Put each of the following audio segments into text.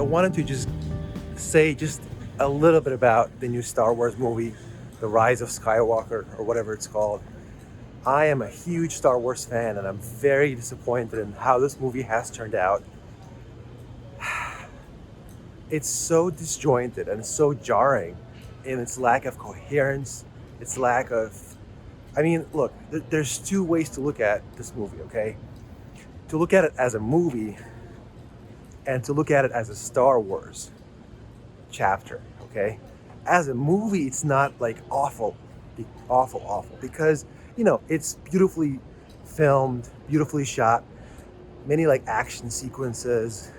wanted to just say just a little bit about the new Star Wars movie, The Rise of Skywalker, or whatever it's called. I am a huge Star Wars fan, and I'm very disappointed in how this movie has turned out. It's so disjointed and so jarring in its lack of coherence, its lack of. I mean, look, there's two ways to look at this movie, okay? To look at it as a movie and to look at it as a Star Wars chapter, okay? As a movie, it's not like awful, because, it's beautifully filmed, beautifully shot, many like action sequences,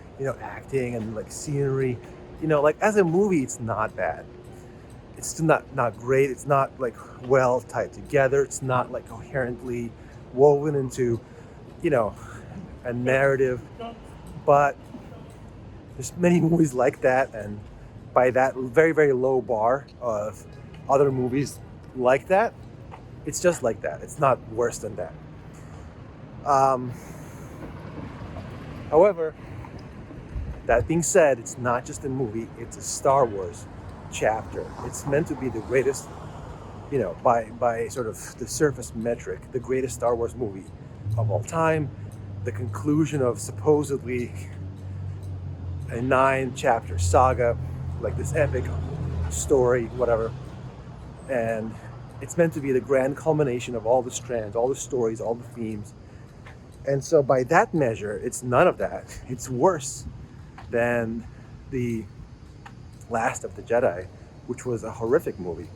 acting and like scenery. Like as a movie, it's not bad. It's still not great. It's not like well tied together. It's not like coherently woven into, you know, a narrative. But there's many movies like that, and by that very, very low bar of other movies like that, it's just like that. It's not worse than that. Um, However, that being said, it's not just a movie, it's a Star Wars chapter. It's meant to be the greatest, by sort of the surface metric, the greatest Star Wars movie of all time, the conclusion of supposedly a 9-chapter saga, like this epic story, whatever. And it's meant to be the grand culmination of all the strands, all the stories, all the themes. And so by that measure, it's none of that. It's worse than The Last of the Jedi, which was a horrific movie.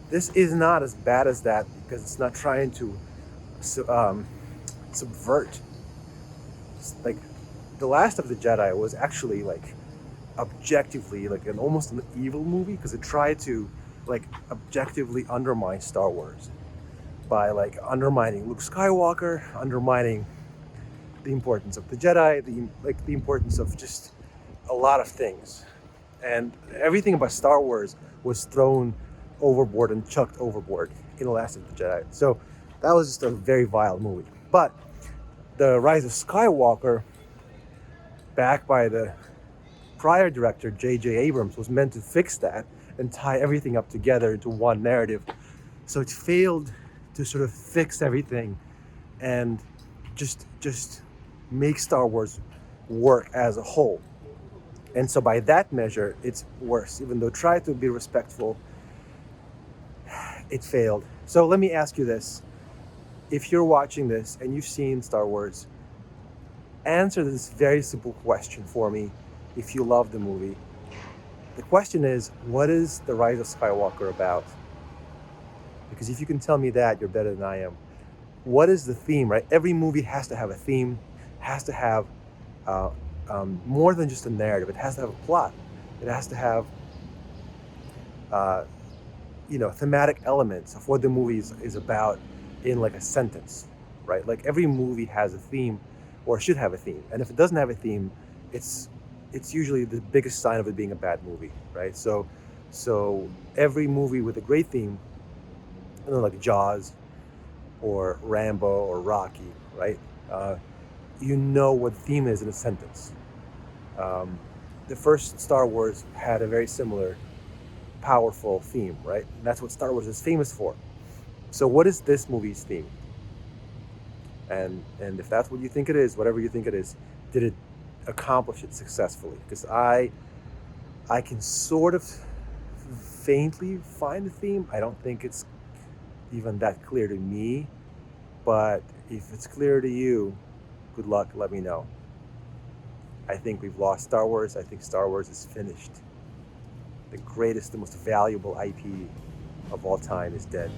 This is not as bad as that because it's not trying to subvert. Like, The Last of the Jedi was actually like objectively like almost an evil movie because it tried to like objectively undermine Star Wars by like undermining Luke Skywalker, undermining the importance of the Jedi, the importance of just a lot of things. And everything about Star Wars was thrown overboard and chucked overboard in The Last of the Jedi. So that was just a very vile movie. But The Rise of Skywalker, backed by the prior director J.J. Abrams, was meant to fix that and tie everything up together into one narrative. So it failed to sort of fix everything and just make Star Wars work as a whole. And so by that measure, it's worse. Even though it tried to be respectful, it failed. So let me ask you this. If you're watching this and you've seen Star Wars, answer this very simple question for me if you love the movie. The question is, what is The Rise of Skywalker about? Because if you can tell me that, you're better than I am. What is the theme, right? Every movie has to have a theme, has to have more than just a narrative. It has to have a plot. It has to have, thematic elements of what the movie is about in like a sentence, right? Like every movie has a theme or should have a theme. And if it doesn't have a theme, it's usually the biggest sign of it being a bad movie, right? So every movie with a great theme, like Jaws or Rambo or Rocky, right? You know what the theme is in a sentence. The first Star Wars had a very similar, powerful theme, right? And that's what Star Wars is famous for. So what is this movie's theme? And if that's what you think it is, whatever you think it is, did it accomplish it successfully? Because I can sort of faintly find the theme. I don't think it's even that clear to me, but if it's clear to you, good luck, let me know. I think we've lost Star Wars. I think Star Wars is finished. The greatest, the most valuable IP of all time is dead.